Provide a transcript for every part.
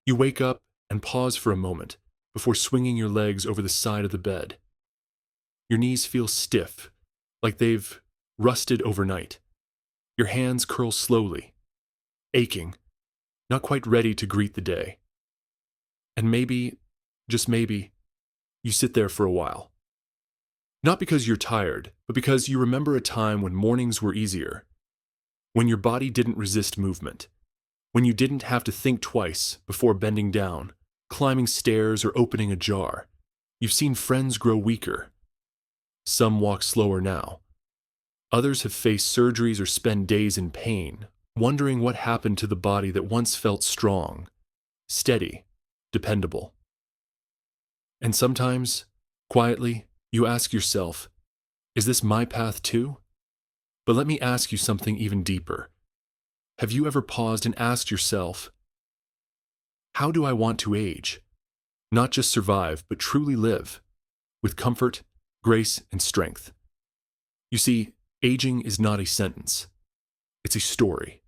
You wake up and pause for a moment before swinging your legs over the side of the bed. Your knees feel stiff, like they've rusted overnight. Your hands curl slowly, aching, not quite ready to greet the day. And maybe, just maybe, you sit there for a while. Not because you're tired, but because you remember a time when mornings were easier, when your body didn't resist movement, when you didn't have to think twice before bending down, climbing stairs, or opening a jar. You've seen friends grow weaker. Some walk slower now. Others have faced surgeries or spend days in pain, wondering what happened to the body that once felt strong, steady, dependable. And sometimes, quietly, you ask yourself, is this my path too? But let me ask you something even deeper. Have you ever paused and asked yourself, how do I want to age? Not just survive, but truly live, with comfort, grace, and strength. You see, aging is not a sentence. It's a story.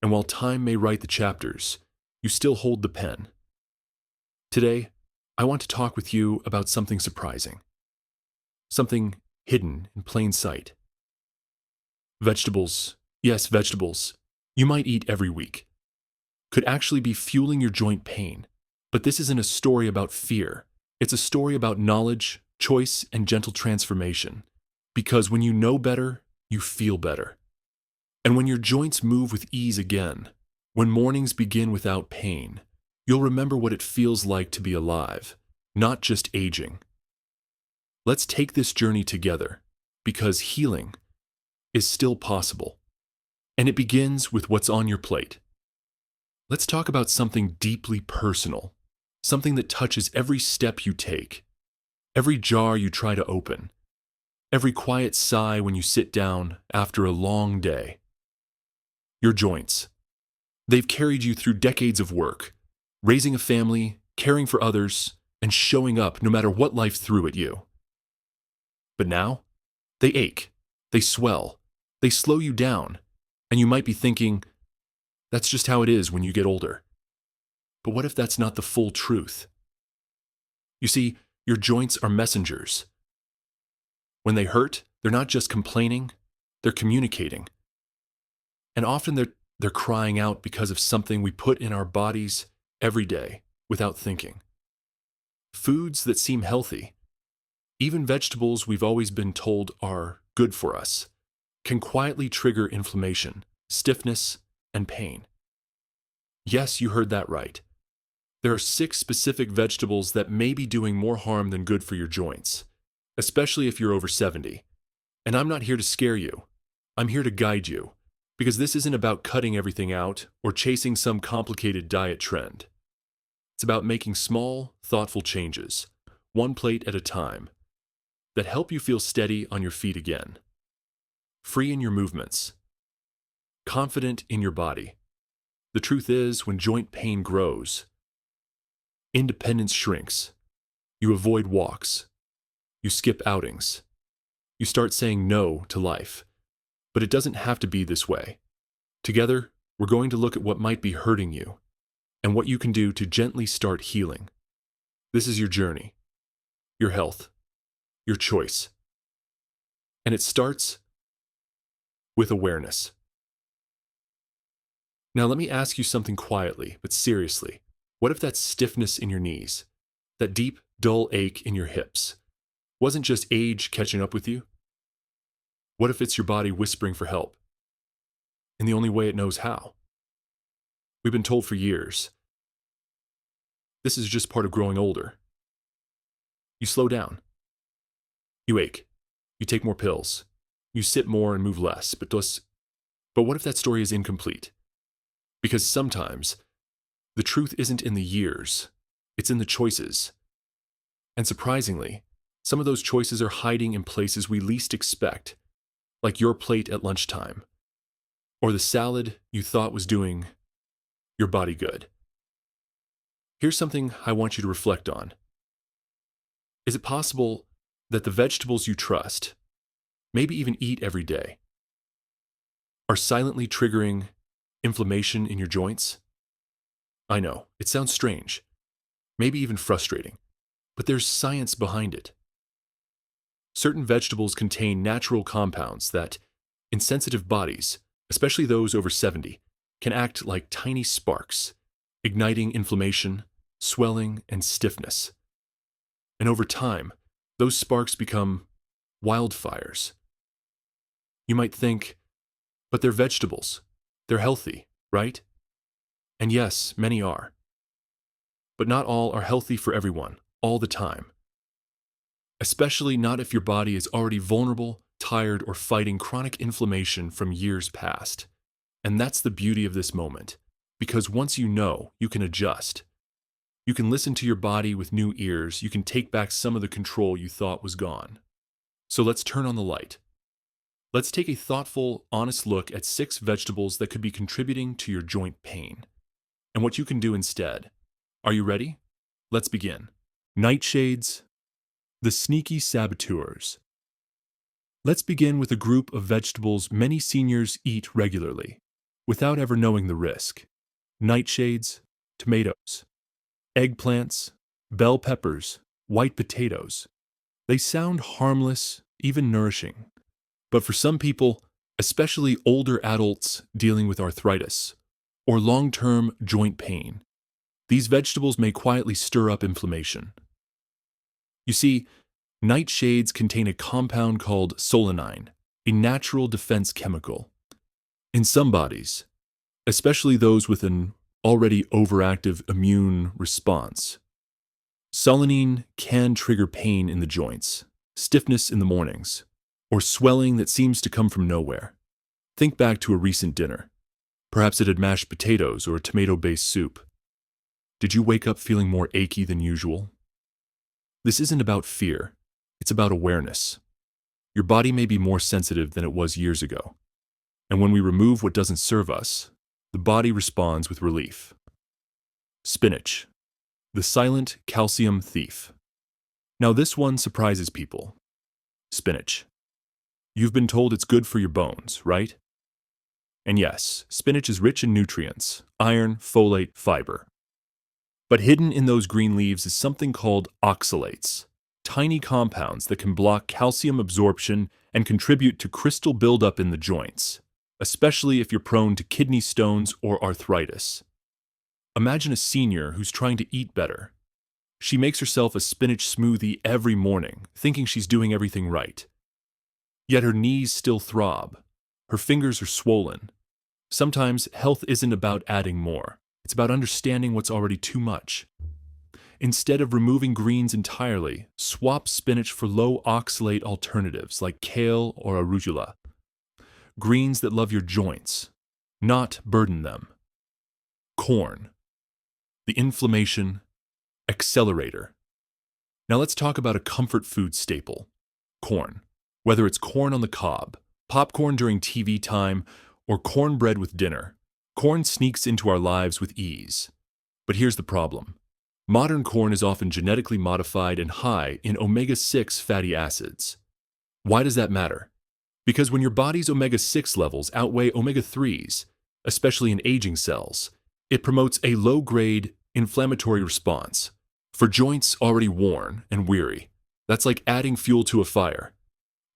And while time may write the chapters, you still hold the pen. Today, I want to talk with you about something surprising. Something hidden in plain sight. Vegetables, yes, vegetables, you might eat every week, could actually be fueling your joint pain. But this isn't a story about fear. It's a story about knowledge, choice, and gentle transformation. Because when you know better, you feel better. And when your joints move with ease again, when mornings begin without pain, you'll remember what it feels like to be alive, not just aging. Let's take this journey together, because healing is still possible. And it begins with what's on your plate. Let's talk about something deeply personal, something that touches every step you take, every jar you try to open, every quiet sigh when you sit down after a long day. Your joints. They've carried you through decades of work, raising a family, caring for others, and showing up no matter what life threw at you. But now, they ache, they swell, they slow you down, and you might be thinking, that's just how it is when you get older. But what if that's not the full truth? You see, your joints are messengers. When they hurt, they're not just complaining, they're communicating. And often they're crying out because of something we put in our bodies every day without thinking. Foods that seem healthy, even vegetables we've always been told are good for us, can quietly trigger inflammation, stiffness, and pain. Yes, you heard that right. There are 6 specific vegetables that may be doing more harm than good for your joints, especially if you're over 70. And I'm not here to scare you. I'm here to guide you, because this isn't about cutting everything out or chasing some complicated diet trend. It's about making small, thoughtful changes, one plate at a time, that help you feel steady on your feet again, free in your movements, confident in your body. The truth is, when joint pain grows, independence shrinks. You avoid walks. You skip outings. You start saying no to life. But it doesn't have to be this way. Together, we're going to look at what might be hurting you and what you can do to gently start healing. This is your journey, your health, your choice. And it starts with awareness. Now let me ask you something quietly, but seriously. What if that stiffness in your knees, that deep, dull ache in your hips, wasn't just age catching up with you? What if it's your body whispering for help, in the only way it knows how? We've been told for years, this is just part of growing older. You slow down. You ache. You take more pills. You sit more and move less. But what if that story is incomplete? Because sometimes the truth isn't in the years, it's in the choices. And surprisingly, some of those choices are hiding in places we least expect, like your plate at lunchtime, or the salad you thought was doing your body good. Here's something I want you to reflect on. Is it possible that the vegetables you trust, maybe even eat every day, are silently triggering inflammation in your joints? I know, it sounds strange, maybe even frustrating, but there's science behind it. Certain vegetables contain natural compounds that, in sensitive bodies, especially those over 70, can act like tiny sparks, igniting inflammation, swelling, and stiffness. And over time, those sparks become wildfires. You might think, but they're vegetables. They're healthy, right? And yes, many are. But not all are healthy for everyone, all the time. Especially not if your body is already vulnerable, tired, or fighting chronic inflammation from years past. And that's the beauty of this moment, because once you know, you can adjust. You can listen to your body with new ears, you can take back some of the control you thought was gone. So let's turn on the light. Let's take a thoughtful, honest look at 6 vegetables that could be contributing to your joint pain, and what you can do instead. Are you ready? Let's begin. Nightshades, the sneaky saboteurs. Let's begin with a group of vegetables many seniors eat regularly, without ever knowing the risk. Nightshades, tomatoes, eggplants, bell peppers, white potatoes. They sound harmless, even nourishing. But for some people, especially older adults dealing with arthritis or long-term joint pain, these vegetables may quietly stir up inflammation. You see, nightshades contain a compound called solanine, a natural defense chemical. In some bodies, especially those with an already overactive immune response, solanine can trigger pain in the joints, stiffness in the mornings, or swelling that seems to come from nowhere. Think back to a recent dinner. Perhaps it had mashed potatoes or a tomato-based soup. Did you wake up feeling more achy than usual? This isn't about fear, it's about awareness. Your body may be more sensitive than it was years ago. And when we remove what doesn't serve us, the body responds with relief. Spinach, the silent calcium thief. Now this one surprises people. Spinach. You've been told it's good for your bones, right? And yes, spinach is rich in nutrients, iron, folate, fiber. But hidden in those green leaves is something called oxalates, tiny compounds that can block calcium absorption and contribute to crystal buildup in the joints, especially if you're prone to kidney stones or arthritis. Imagine a senior who's trying to eat better. She makes herself a spinach smoothie every morning, thinking she's doing everything right. Yet her knees still throb. Her fingers are swollen. Sometimes health isn't about adding more. It's about understanding what's already too much. Instead of removing greens entirely, swap spinach for low oxalate alternatives like kale or arugula. Greens that love your joints, not burden them. Corn, the inflammation accelerator. Now let's talk about a comfort food staple, corn. Whether it's corn on the cob, popcorn during TV time, or cornbread with dinner, corn sneaks into our lives with ease. But here's the problem. Modern corn is often genetically modified and high in omega-6 fatty acids. Why does that matter? Because when your body's omega-6 levels outweigh omega-3s, especially in aging cells, it promotes a low-grade inflammatory response. For joints already worn and weary, that's like adding fuel to a fire.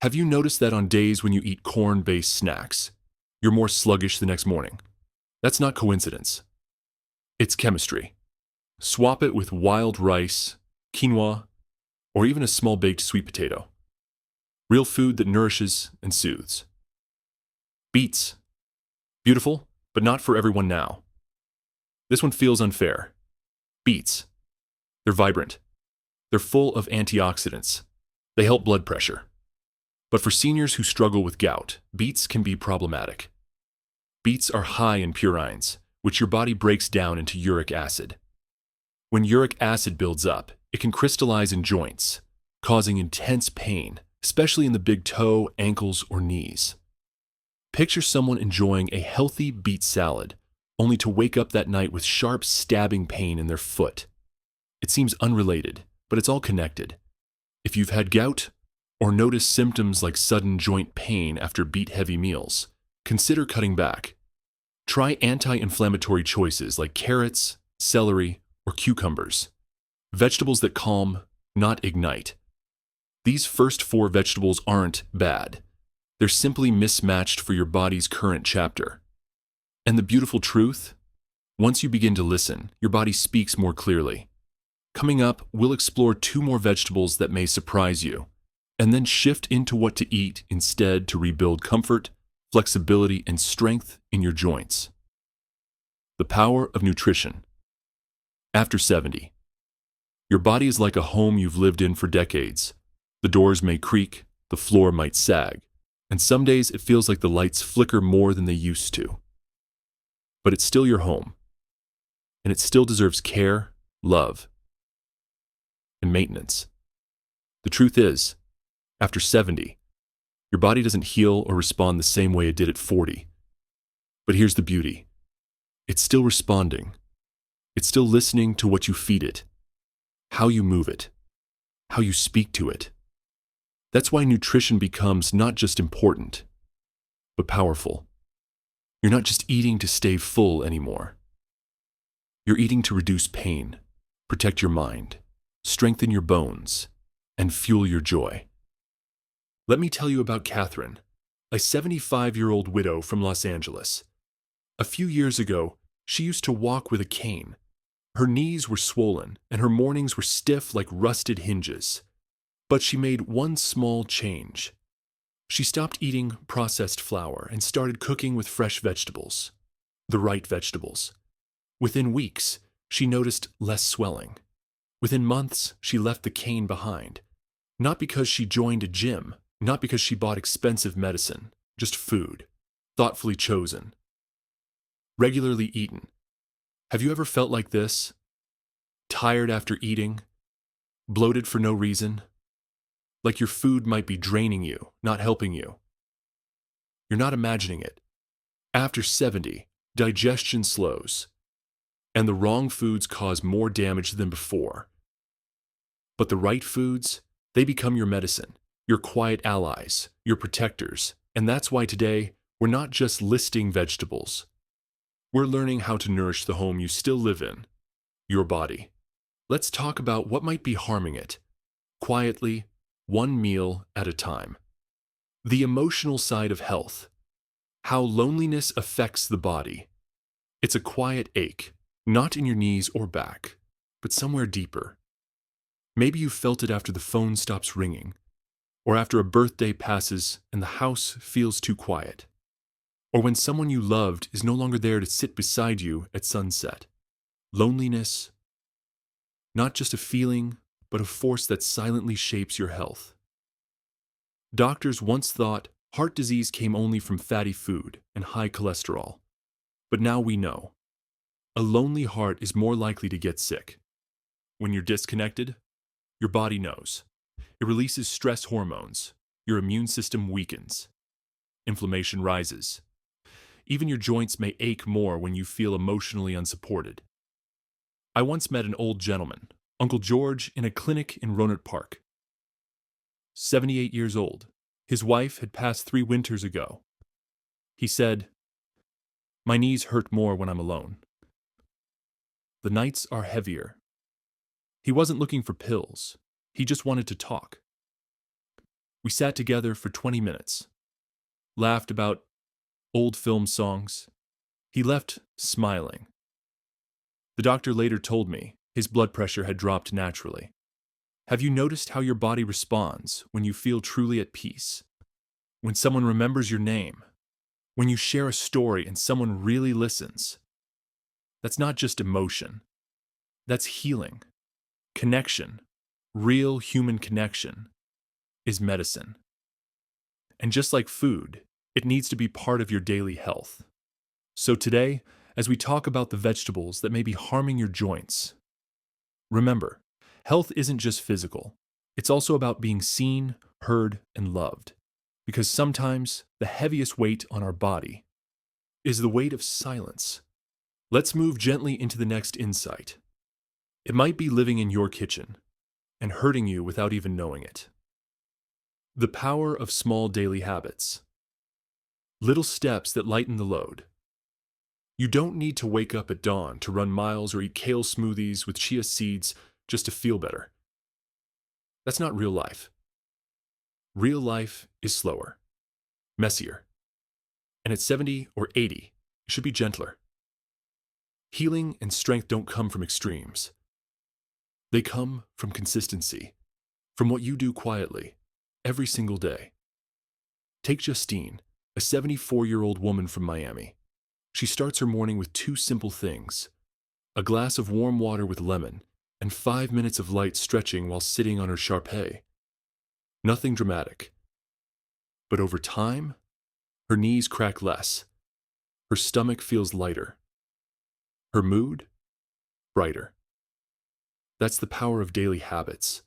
Have you noticed that on days when you eat corn-based snacks, you're more sluggish the next morning? That's not coincidence. It's chemistry. Swap it with wild rice, quinoa, or even a small baked sweet potato. Real food that nourishes and soothes. Beets. Beautiful, but not for everyone now. This one feels unfair. Beets. They're vibrant. They're full of antioxidants. They help blood pressure. But for seniors who struggle with gout, beets can be problematic. Beets are high in purines, which your body breaks down into uric acid. When uric acid builds up, it can crystallize in joints, causing intense pain, especially in the big toe, ankles, or knees. Picture someone enjoying a healthy beet salad, only to wake up that night with sharp stabbing pain in their foot. It seems unrelated, but it's all connected. If you've had gout, or notice symptoms like sudden joint pain after beet-heavy meals, consider cutting back. Try anti-inflammatory choices like carrots, celery, or cucumbers. Vegetables that calm, not ignite. These first four vegetables aren't bad. They're simply mismatched for your body's current chapter. And the beautiful truth? Once you begin to listen, your body speaks more clearly. Coming up, we'll explore two more vegetables that may surprise you, and then shift into what to eat instead to rebuild comfort, flexibility, and strength in your joints. The power of nutrition. After 70, your body is like a home you've lived in for decades. The doors may creak, the floor might sag, and some days it feels like the lights flicker more than they used to. But it's still your home, and it still deserves care, love, and maintenance. The truth is, after 70, your body doesn't heal or respond the same way it did at 40. But here's the beauty. It's still responding. It's still listening to what you feed it, how you move it, how you speak to it. That's why nutrition becomes not just important, but powerful. You're not just eating to stay full anymore. You're eating to reduce pain, protect your mind, strengthen your bones, and fuel your joy. Let me tell you about Catherine, a 75-year-old widow from Los Angeles. A few years ago, she used to walk with a cane. Her knees were swollen, and her mornings were stiff like rusted hinges. But she made one small change. She stopped eating processed flour and started cooking with fresh vegetables, the right vegetables. Within weeks, she noticed less swelling. Within months, she left the cane behind. Not because she joined a gym, not because she bought expensive medicine, just food, thoughtfully chosen, regularly eaten. Have you ever felt like this? Tired after eating? Bloated for no reason? Like your food might be draining you, not helping you. You're not imagining it. After 70, digestion slows, and the wrong foods cause more damage than before. But the right foods, they become your medicine, your quiet allies, your protectors, and that's why today, we're not just listing vegetables. We're learning how to nourish the home you still live in, your body. Let's talk about what might be harming it, quietly, one meal at a time. The emotional side of health. How loneliness affects the body. It's a quiet ache, not in your knees or back, but somewhere deeper. Maybe you felt it after the phone stops ringing, or after a birthday passes and the house feels too quiet, or when someone you loved is no longer there to sit beside you at sunset. Loneliness, not just a feeling, but a force that silently shapes your health. Doctors once thought heart disease came only from fatty food and high cholesterol, but now we know. A lonely heart is more likely to get sick. When you're disconnected, your body knows. It releases stress hormones, your immune system weakens, inflammation rises. Even your joints may ache more when you feel emotionally unsupported. I once met an old gentleman, Uncle George, in a clinic in Rohnert Park. 78 years old. His wife had passed 3 winters ago. He said, "My knees hurt more when I'm alone. The nights are heavier." He wasn't looking for pills. He just wanted to talk. We sat together for 20 minutes, laughed about old film songs. He left smiling. The doctor later told me his blood pressure had dropped naturally. Have you noticed how your body responds when you feel truly at peace? When someone remembers your name? When you share a story and someone really listens? That's not just emotion. That's healing. Connection, real human connection, is medicine. And just like food, it needs to be part of your daily health. So today, as we talk about the vegetables that may be harming your joints, remember, health isn't just physical. It's also about being seen, heard, and loved. Because sometimes the heaviest weight on our body is the weight of silence. Let's move gently into the next insight. It might be living in your kitchen and hurting you without even knowing it. The power of small daily habits. Little steps that lighten the load. You don't need to wake up at dawn to run miles or eat kale smoothies with chia seeds just to feel better. That's not real life. Real life is slower, messier, and at 70 or 80, it should be gentler. Healing and strength don't come from extremes. They come from consistency, from what you do quietly, every single day. Take Justine, a 74-year-old woman from Miami. She starts her morning with two simple things: a glass of warm water with lemon and 5 minutes of light stretching while sitting on her Shar-Pei. Nothing dramatic. But over time, her knees crack less, her stomach feels lighter, her mood brighter. That's the power of daily habits.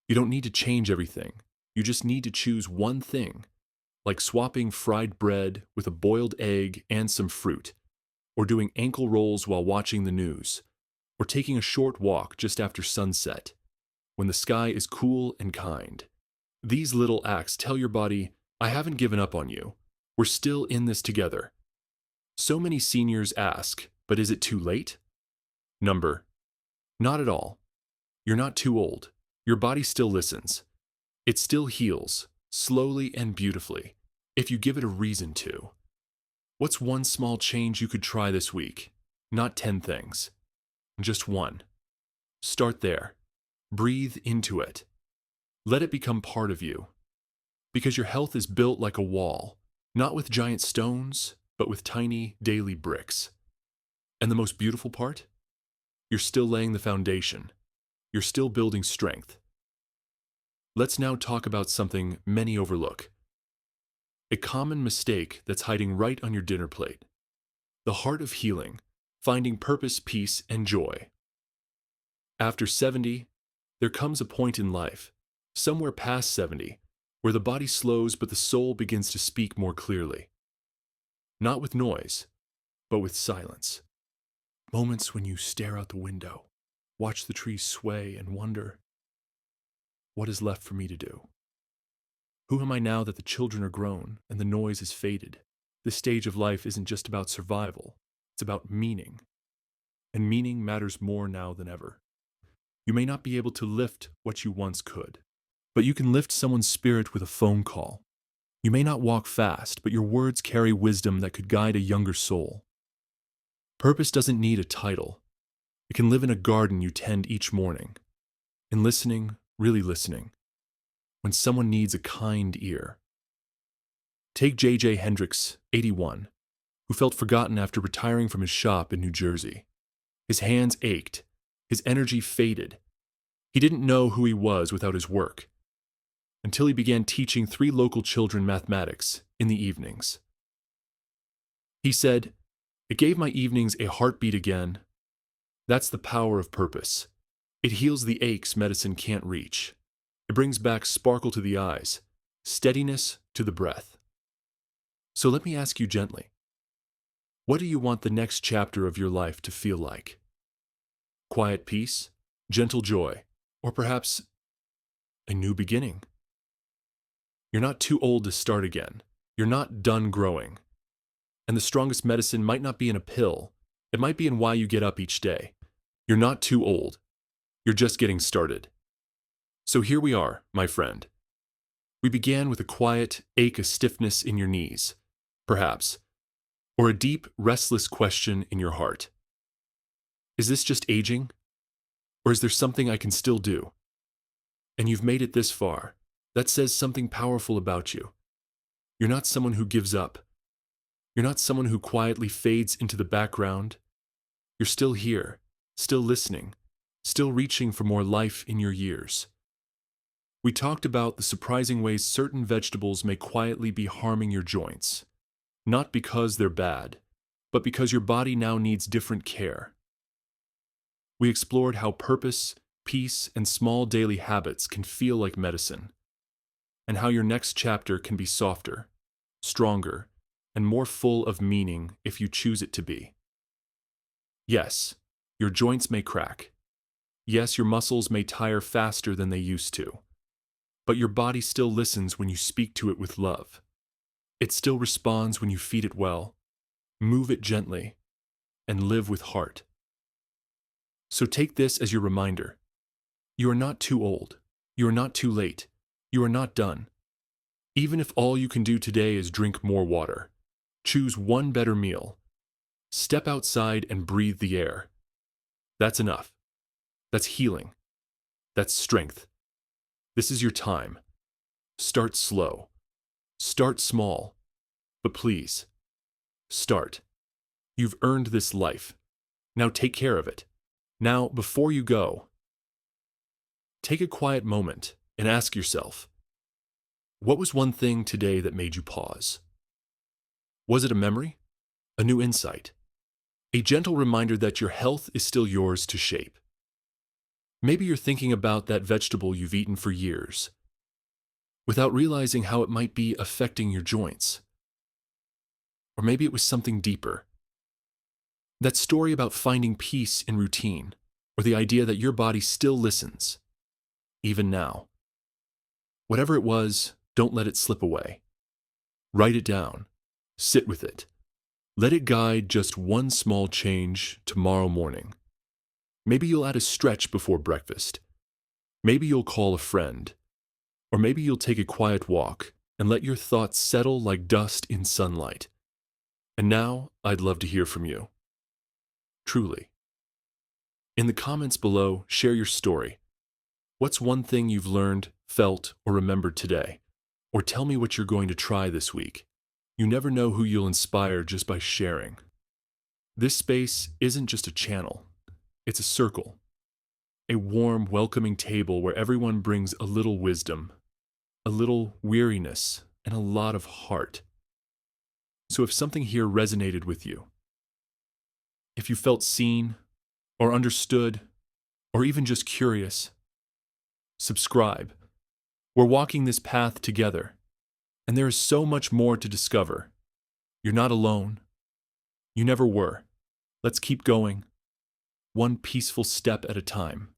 You don't need to change everything. You just need to choose one thing, like swapping fried bread with a boiled egg and some fruit, or doing ankle rolls while watching the news, or taking a short walk just after sunset, when the sky is cool and kind. These little acts tell your body, I haven't given up on you. We're still in this together. So many seniors ask, but is it too late? Not at all. You're not too old. Your body still listens. It still heals, slowly and beautifully, if you give it a reason to. What's one small change you could try this week? Not 10 things. Just one. Start there. Breathe into it. Let it become part of you. Because your health is built like a wall, not with giant stones, but with tiny, daily bricks. And the most beautiful part? You're still laying the foundation. You're still building strength. Let's now talk about something many overlook. A common mistake that's hiding right on your dinner plate. The heart of healing, finding purpose, peace, and joy. After 70, there comes a point in life, somewhere past 70, where the body slows but the soul begins to speak more clearly. Not with noise, but with silence. Moments when you stare out the window, watch the trees sway, and wonder, what is left for me to do? Who am I now that the children are grown and the noise is faded? This stage of life isn't just about survival, it's about meaning. And meaning matters more now than ever. You may not be able to lift what you once could, but you can lift someone's spirit with a phone call. You may not walk fast, but your words carry wisdom that could guide a younger soul. Purpose doesn't need a title. It can live in a garden you tend each morning. In listening, really listening, when someone needs a kind ear. Take J.J. Hendricks, 81, who felt forgotten after retiring from his shop in New Jersey. His hands ached. His energy faded. He didn't know who he was without his work, until he began teaching 3 local children mathematics in the evenings. He said, "It gave my evenings a heartbeat again." That's the power of purpose. It heals the aches medicine can't reach. It brings back sparkle to the eyes, steadiness to the breath. So let me ask you gently, what do you want the next chapter of your life to feel like? Quiet peace, gentle joy, or perhaps a new beginning? You're not too old to start again. You're not done growing. And the strongest medicine might not be in a pill. It might be in why you get up each day. You're not too old. You're just getting started. So here we are, my friend. We began with a quiet ache, a stiffness in your knees, perhaps, or a deep, restless question in your heart. Is this just aging? Or is there something I can still do? And you've made it this far. That says something powerful about you. You're not someone who gives up. You're not someone who quietly fades into the background. You're still here, still listening, still reaching for more life in your years. We talked about the surprising ways certain vegetables may quietly be harming your joints, not because they're bad, but because your body now needs different care. We explored how purpose, peace, and small daily habits can feel like medicine, and how your next chapter can be softer, stronger, and more full of meaning if you choose it to be. Yes, your joints may crack. Yes, your muscles may tire faster than they used to. But your body still listens when you speak to it with love. It still responds when you feed it well. Move it gently and live with heart. So take this as your reminder. You are not too old. You are not too late. You are not done. Even if all you can do today is drink more water, choose one better meal, step outside and breathe the air. That's enough. That's healing. That's strength. This is your time. Start slow. Start small. But please, start. You've earned this life. Now take care of it. Now, before you go, take a quiet moment and ask yourself, what was one thing today that made you pause? Was it a memory? A new insight? A gentle reminder that your health is still yours to shape? Maybe you're thinking about that vegetable you've eaten for years, without realizing how it might be affecting your joints. Or maybe it was something deeper. That story about finding peace in routine, or the idea that your body still listens, even now. Whatever it was, don't let it slip away. Write it down. Sit with it. Let it guide just one small change tomorrow morning. Maybe you'll add a stretch before breakfast. Maybe you'll call a friend. Or maybe you'll take a quiet walk and let your thoughts settle like dust in sunlight. And now, I'd love to hear from you. Truly. In the comments below, share your story. What's one thing you've learned, felt, or remembered today? Or tell me what you're going to try this week. You never know who you'll inspire just by sharing. This space isn't just a channel. It's a circle. A warm, welcoming table where everyone brings a little wisdom, a little weariness, and a lot of heart. So if something here resonated with you, if you felt seen, or understood, or even just curious, subscribe. We're walking this path together, and there is so much more to discover. You're not alone. You never were. Let's keep going, one peaceful step at a time.